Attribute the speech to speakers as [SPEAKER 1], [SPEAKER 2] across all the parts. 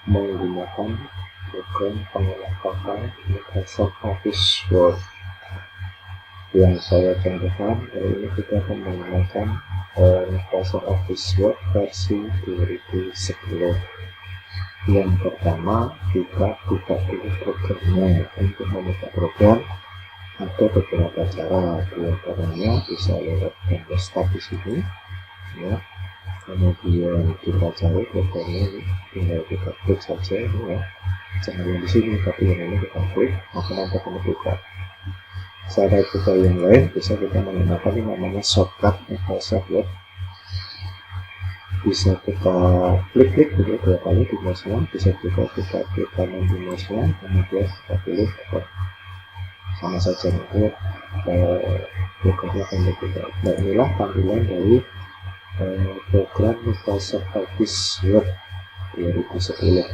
[SPEAKER 1] menggunakan program pengolah kata Microsoft Office Word. Yang saya contohkan, kali ini kita akan menggunakan Microsoft Office Word versi 2010. Yang pertama, kita buka dulu programnya. Untuk membuka program ada beberapa cara, diantaranya bisa lewat tombol start di sini, ya. Kemudian kita cari programnya ini, tinggal kita klik saja, ya. Jangan yang di sini, tapi yang ini kita klik, maka nanti akan dibuka. Cara buka yang lain bisa kita menggunakan yang namanya shortcut Microsoft Word. Bisa kita klik dulu 2 kali di mouse-nya, bisa juga kita klik kanan di mouse-nya, kemudian kita pilih Word. Sama saja nanti programnya akan berbeda. Nah, inilah tampilan dari program Microsoft Office Word 2010.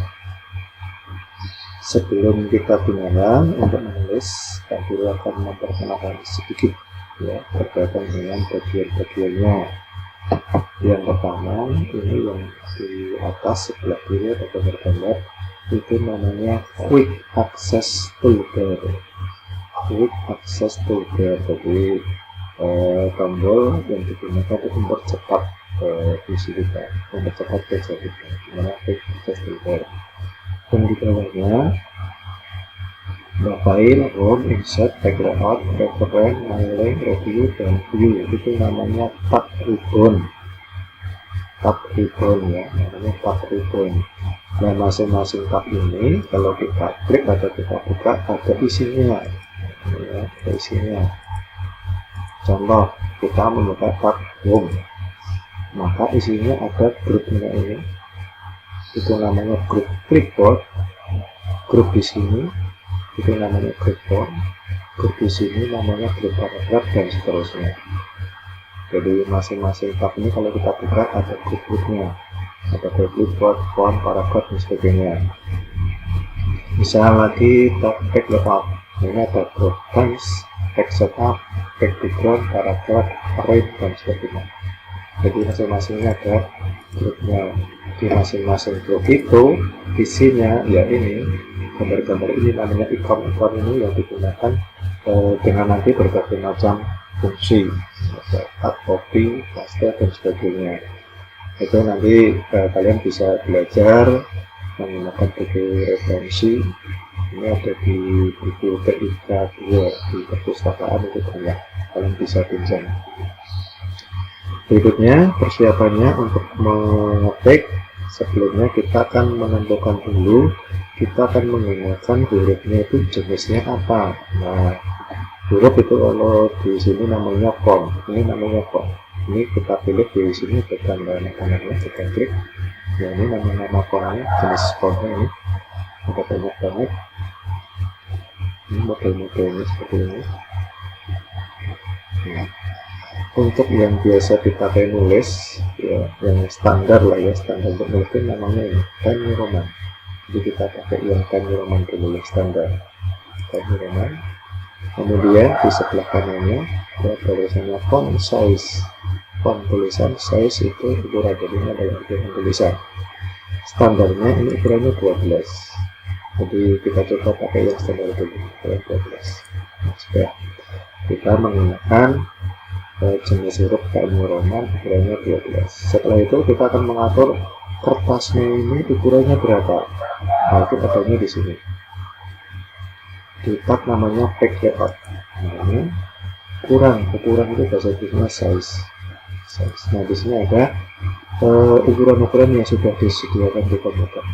[SPEAKER 1] Sebelum kita gunakan untuk menulis, saya dulu akan memperkenalkan sedikit, ya, berkaitan dengan bagian-bagiannya. Yang pertama, ini yang di atas sebelah kiri atau gambar itu namanya Quick Access Toolbar. Quick Access Toolbar, jadi tombol yang digunakan untuk mempercepat visi kita, mempercepat kerja kita. Dimana Quick Access Toolbar. Dan di bawahnya File, Home, Insert, Background, Reference, Mailing, Review, dan View. Itu namanya tab ribbon. Tab ribbon, ya, namanya tab ribbon. Nah, masing-masing tab ini kalau kita klik atau kita buka ada isinya, ya, ada isinya. Contoh, kita membuka tab Home, maka isinya ada grupnya ini. Itu namanya grup clipboard. Grup di sini itu namanya clipboard. Grup di sini namanya grup paragraf, dan seterusnya. Jadi masing-masing tab ini kalau kita buka ada grup-grupnya, ada grup clipboard, font, paragraf, dan sebagainya. Misal lagi tab back layout, ini ada grup times, text setup, background, paragraf, arrange, dan sebagainya. Jadi masing-masingnya ada grupnya. Di masing-masing grup itu isinya, ya, ini gambar-gambar ini namanya ikon-ikon ini yang digunakan dengan nanti berbagai macam fungsi, cut, copy, paste, dan sebagainya. Itu nanti kalian bisa belajar menggunakan buku referensi. Ini ada di buku TIK 2 di perpustakaan, itu banyak, kalian bisa pinjam. Berikutnya persiapannya untuk mengetik. Sebelumnya kita akan menentukan dulu kita akan menggunakan hurufnya itu jenisnya apa. Nah, huruf itu kalau di sini namanya font, ini namanya font. Ini kita pilih di sini bagian kanannya, kita klik. Ya, ini nama fontnya, jenis fontnya ini ada banyak banget. Ini model-modelnya seperti ini. Nah, untuk yang biasa dipakai nulis, ya, yang standar lah, ya, standar untuk nulis namanya ini Times New Roman. Jadi kita pakai yang Times New Roman dulu, yang standar Times New Roman. Kemudian di sebelah kanannya ada tulisannya font size. Font tulisan, size itu ukuran, jadi ini adalah ukuran tulisan. Standarnya ini ukurannya 12. Jadi kita coba pakai yang standar dulu, ukuran 12. Nah, sudah kita menggunakan jenis huruf Times New Roman, ukurannya 12. Setelah itu kita akan mengatur kertasnya ini ukurannya berapa. Nah, itu adanya di sini. Di tab namanya Back Layout. Nah, ini ukuran itu bahasa Inggrisnya size. Nah, di sini ada ukuran-ukuran yang sudah disediakan di komputer.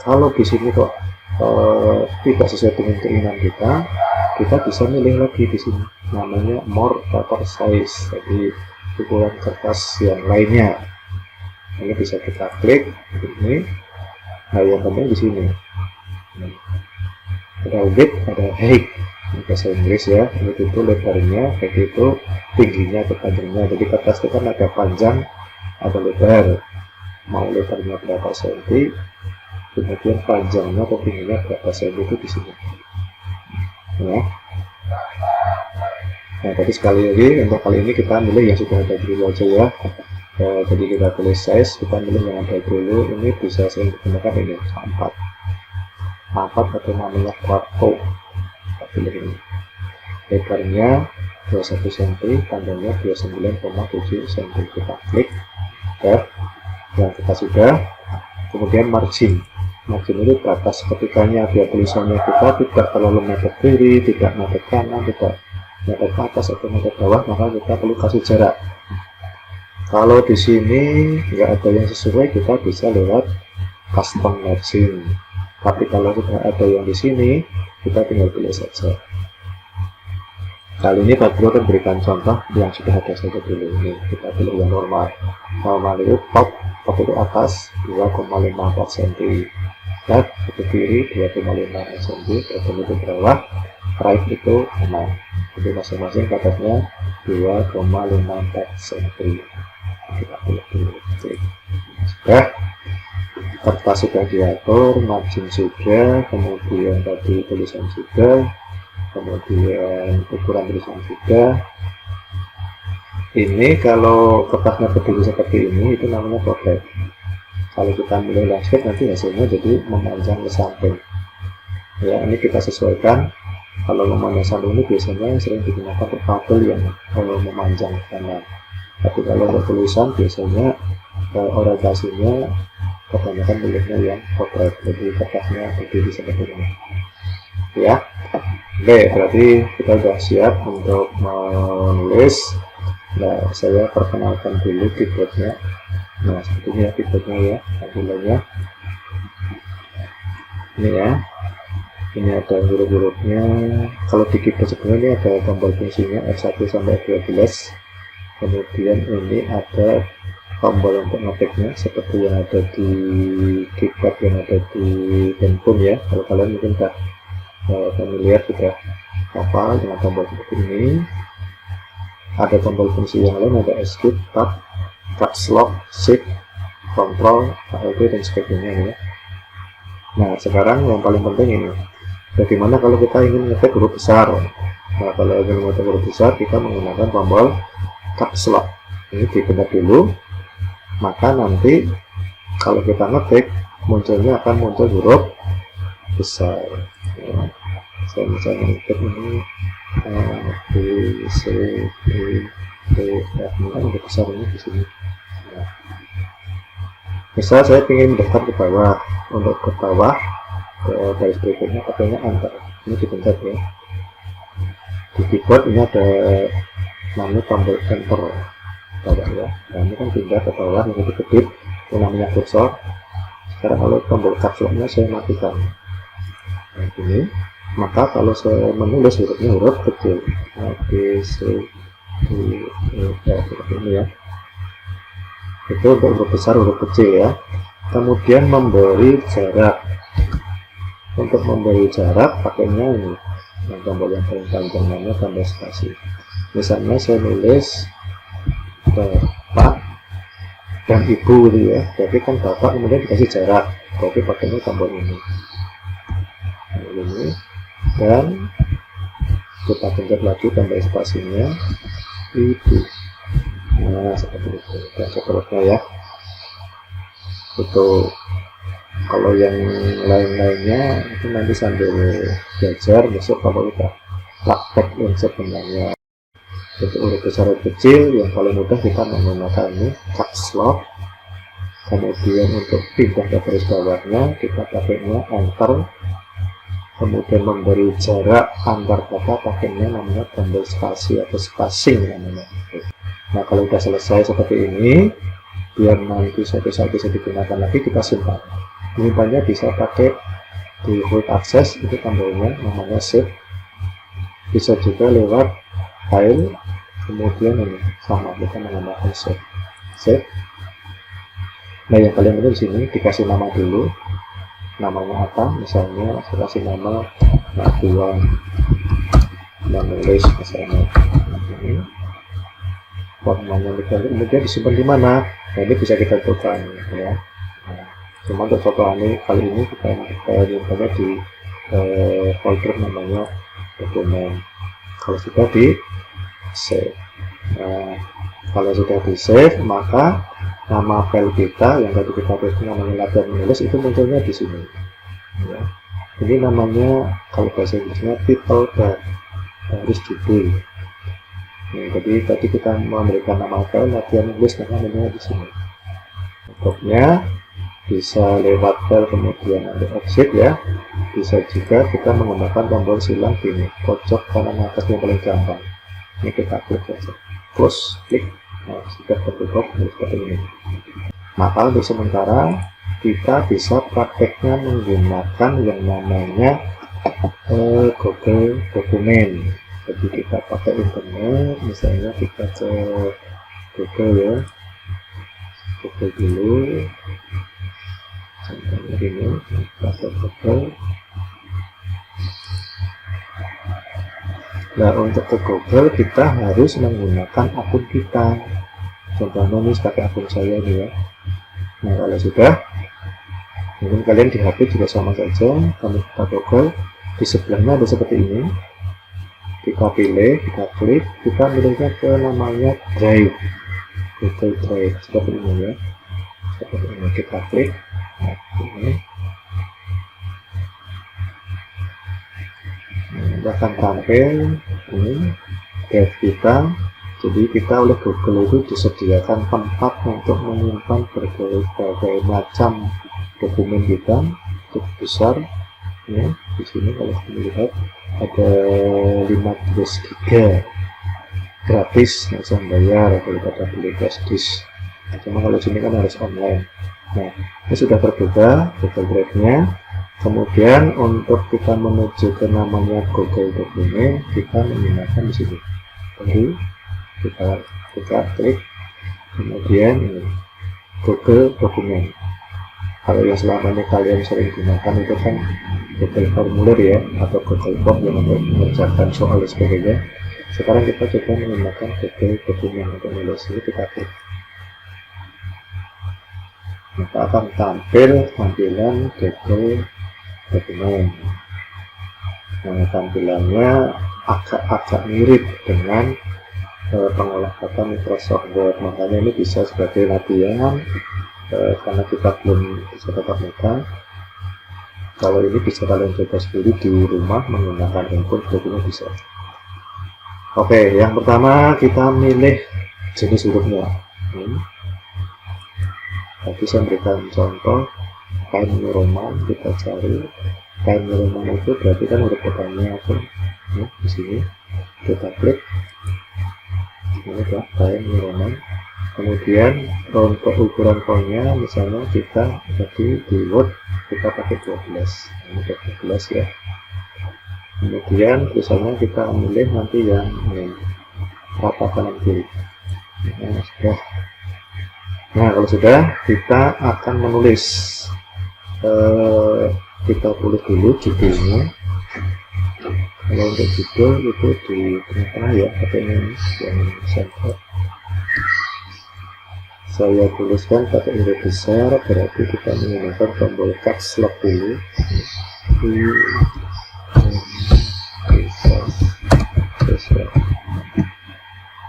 [SPEAKER 1] Kalau di sini kok tidak sesuai dengan keinginan kita bisa milih lagi di sini namanya more paper size, jadi ukuran kertas yang lainnya. Ini bisa kita klik ini. Nah, yang penting di sini ada width, ada height, bahasa Inggris, ya. Width itu lebarnya, height itu tingginya atau panjangnya. Jadi kertas itu kan ada panjang, ada lebar. Mau lebarnya berapa senti, kemudian panjangnya atau tingginya berapa senti, itu di sini. Ya. Nah, tapi sekali lagi untuk kali ini kita milih yang sudah ada dulu aja, ya. Jadi kita pilih size, kita pilih yang ada dulu. Ini bisa sering digunakan ini A4 atau namanya quarto. Kita pilih ini, lebarnya 21 cm, panjangnya 29,7 cm. Kita klik yang kita sudah. Kemudian margin itu batas ketikanya biar tulisannya kita tidak terlalu mepet kiri, tidak mepet kanan, tidak mepet atas atau mepet bawah, maka kita perlu kasih jarak. Kalau di sini nggak ada yang sesuai, kita bisa lewat custom margin. Tapi kalau sudah ada yang di sini, kita tinggal pilih saja. Kali ini Pak Bro akan berikan contoh yang sudah ada saja dulu. Ini kita pilih yang normal. Normal itu top itu atas 2,54 cm, left itu kiri 2,5 cm, bottom itu bawah, right itu 6. Jadi masing-masing batasnya 2,54 cm. Kita pilih dulu, klik. Sudah, kertas sudah diatur, margin sudah, kemudian tadi tulisan sudah, kemudian ukuran tulisan sudah. Ini kalau kertasnya berdiri seperti ini, itu namanya potret. Kalau kita milih landscape, nanti hasilnya jadi memanjang ke samping. Ya, ini kita sesuaikan. Kalau memanjang samping ini biasanya sering digunakan untuk tabel yang memanjang ke kanan. Tapi kalau untuk tulisan biasanya orientasinya kebanyakan pilihnya yang potret, jadi kertasnya berdiri seperti ini. Ya, oke, berarti kita sudah siap untuk menulis. Nah, saya perkenalkan dulu keyboardnya. Nah, seperti ini ya keyboardnya ya, tampilannya. Ini ya, ini ada huruf-hurufnya. Kalau di keyboard sebelumnya ini ada tombol fungsinya F1 sampai F12. Kemudian ini ada tombol untuk ngetiknya seperti yang ada di keyboard yang ada di handphone ya. Kalau kalian mungkin sudah familiar, sudah hafal dengan tombol seperti ini. Ada tombol fungsi yang lain, ada escape, tab, caps lock, shift, control, alt dan sebagainya ya. Nah, sekarang yang paling penting ini, bagaimana kalau kita ingin ngetik huruf besar. Nah, kalau ingin ngetik huruf besar, kita menggunakan tombol caps lock. Ini dipencet dulu, maka nanti kalau kita ngetik, munculnya akan muncul huruf besar ya. Saya misalnya ngetik ini A, B, C, D, E, F, kan huruf besar ini di sini. Nah, misal saya ingin mendaftar ke bawah, untuk ke bawah garis berikutnya pakainya enter. Ini dipencet ya. Di keyboard ini ada namanya tombol enter bawah ya. Nah, ini kan pindah ke bawah yang kedip-kedip, itu namanya kursor. Sekarang kalau tombol caps lock-nya saya matikan. Nah, ini, maka kalau saya menulis hurufnya huruf kecil, A, B, C, D, E, F, seperti ini ya. Itu untuk huruf besar, huruf kecil ya. Kemudian memberi jarak. Untuk memberi jarak pakainya ini, yang tombol yang paling panjang namanya tombol spasi. Misalnya saya nulis bapak dan ibu gitu ya, jadi kan bapak kemudian dikasih jarak, jadi pakainya tombol ini. Dan kita pencet lagi tombol spasinya ibu. Nah, seperti itu dan seterusnya ya. Itu kalau yang lain-lainnya itu nanti sambil belajar besok kalau kita praktek yang sebenarnya. Untuk huruf besar huruf kecil yang paling mudah kita menggunakan ini caps lock. Kemudian untuk pindah ke garis bawahnya kita pakainya enter. Kemudian memberi jarak antar kata pakainya namanya tombol spasi atau spacing namanya. Nah, kalau sudah selesai seperti ini, biar nanti suatu saat bisa digunakan lagi, kita simpan. Menyimpannya bisa pakai di quick access, itu tombolnya namanya save. Bisa juga lewat file, kemudian ini sama kita menambahkan save. Nah, yang paling penting di sini dikasih nama dulu. Namanya apa? Misalnya saya kasih nama Nabiwan menulis misalnya ini. Formanya kemudian disimpan di mana? Nah, ini bisa kita tentukan ya. Nah, cuma untuk foto ini kali ini kita nyimpannya di folder namanya dokumen. Kalau sudah di save. Nah, Kalau sudah di save, maka nama file kita yang tadi kita paste namanya latihan menulis itu munculnya di sini ya. Ini namanya kalau bahasa Inggrisnya title bar, harus judul. Nah, jadi tadi kita memberikan nama file latihan menulis, namanya di sini. Bentuknya bisa lewat file kemudian ada exit ya. Bisa juga kita menggunakan tombol silang di pojok kanan atas yang paling gampang. Ini kita klik saja, close, klik. Nah, sudah tertutup seperti ini. Maka untuk sementara kita bisa prakteknya menggunakan yang namanya Google Dokumen. Jadi kita pakai internet, misalnya kita cek Google ya, Google dulu, contohnya ini, pakai Google. Nah, untuk ke Google kita harus menggunakan akun kita. Contohnya ini pakai akun saya ini ya. Nah, kalau sudah, mungkin kalian di HP juga sama saja. Kami kita Google, di sebelahnya ada seperti ini. Kita pilih, kita klik, kita pilihnya ke namanya Drive, Google Drive seperti ini ya. Seperti ini kita klik. Nah, ini. Nah, akan tampil ini drive kita. Jadi kita oleh Google itu disediakan tempat untuk menyimpan berbagai macam dokumen kita cukup besar ya. Di sini kalau kita lihat ada 15 GB gratis, nggak usah bayar kalau pada beli flash disk. Cuma kalau sini kan harus online. Nah, ini sudah terbuka Google Drive-nya. Kemudian untuk kita menuju ke namanya Google Dokumen, kita menggunakan di sini. Baru kita klik, kemudian ini Google Dokumen. Kalau yang selama ini kalian sering gunakan itu kan Google Formulir ya, atau Google Form yang untuk mengerjakan soal dan sebagainya. Sekarang kita coba menggunakan Google Dokumen untuk menulis. Ini kita klik, maka akan tampil tampilan Google Dokumen. Nah, tampilannya agak mirip dengan pengolah kata Microsoft Word, makanya ini bisa sebagai latihan karena kita belum bisa tatap muka. Kalau ini bisa kalian coba sendiri di rumah menggunakan handphone, juga bisa. Oke, yang pertama kita milih jenis hurufnya. Tadi saya berikan contoh Times New Roman, kita cari Times New Roman itu berarti kan huruf pertama tuh ya, di sini kita klik. Ini adalah Times New Roman. Kemudian untuk ukuran fontnya misalnya kita tadi di Word kita pakai 12, ini 12 ya. Kemudian tulisannya kita milih nanti yang ini rata kanan kiri. Nah, sudah. Nah, kalau sudah kita akan menulis, kita tulis dulu judulnya. Kalau untuk judul itu di tengah-tengah ya, pakai ini yang center. Saya tuliskan pakai huruf besar, berarti kita menggunakan tombol caps lock dulu.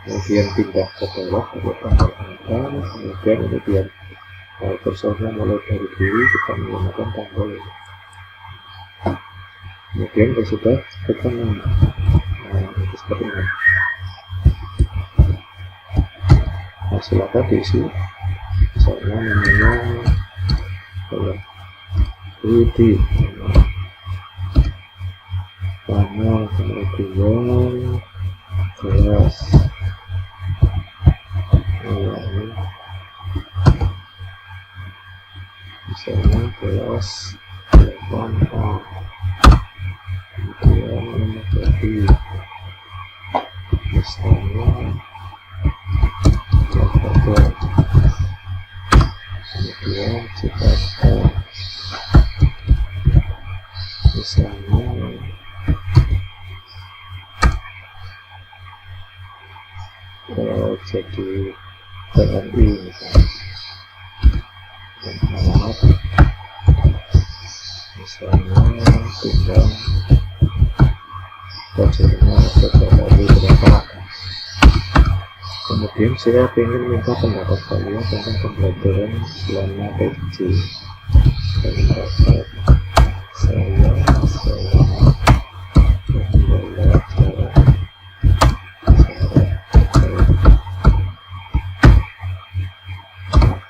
[SPEAKER 1] Kemudian pindah ke bawah ke tombol enter, kemudian ini biar kursornya mulai dari kiri kita menggunakan tombol ini. Kemudian kalau sudah kita itu seperti ini. Nah, silakan diisi, misalnya namanya Budi, panel, kemudian kelas, misalnya kelas 8A, kemudian menjadi misalnya kemudian kita misalnya jadi TNI misalnya, tinggal proyeknya seperti berapa. Kemudian saya ingin minta pendapat kalian tentang pembelajaran selama PJ. Pendapat saya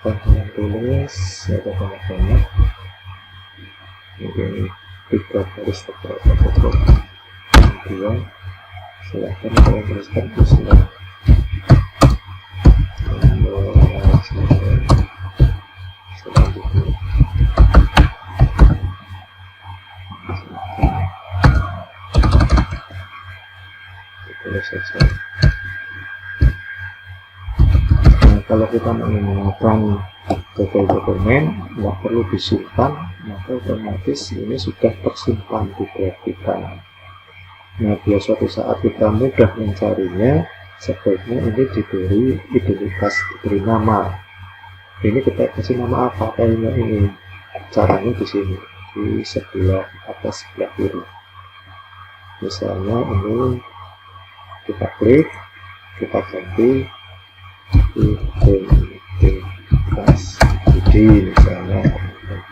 [SPEAKER 1] apa yang tulis ada banyak mungkin 3 garis tepat. Kemudian silahkan kalian tuliskan usulan. Selanjutnya ditulis saja. Nah, kalau kita menggunakan Google dokumen nggak perlu disimpan, maka otomatis ini sudah tersimpan di drive kita. Nah, biar suatu saat kita mudah mencarinya, sebaiknya ini diberi identitas, diberi nama. Ini kita kasih nama apa? Kayaknya ini. Caranya di sini, di sebelah atas sebelah kiri. Misalnya ini kita klik, kita ganti identitas budi misalnya.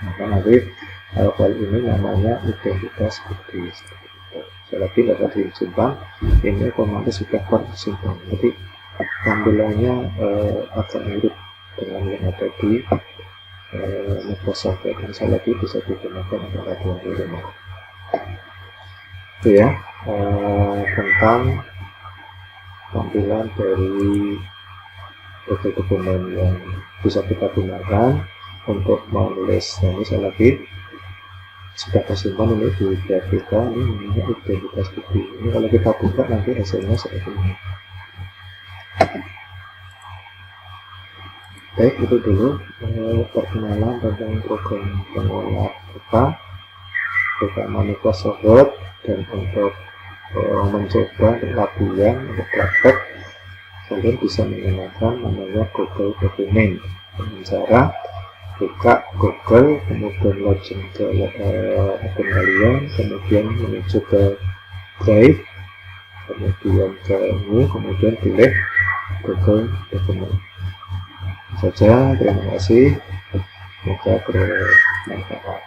[SPEAKER 1] Maka nanti file ini namanya identitas budi. Selagi tidak disimpan, ini otomatis sudah tersimpan. Jadi tampilannya agak mirip dengan yang ada di Microsoft Word. Selagi bisa digunakan untuk aduan di rumah. Itu ya tentang tampilan dari Google dokumen yang bisa kita gunakan untuk menulis. Nah, ini saya lagi sudah tersimpan ini di drive kita, ini namanya identitas budi. Ini kalau kita buka nanti hasilnya seperti ini. Baik, itu dulu perkenalan tentang program pengolah data terutama Microsoft Word, dan untuk mencoba latihan untuk praktek kalian bisa menggunakan namanya Google Dokumen dengan cara buka Google, kemudian login ke akun kalian, kemudian menuju ke Drive, kemudian ke New, kemudian pilih Google Dokumen saja. Terima kasih, semoga bermanfaat.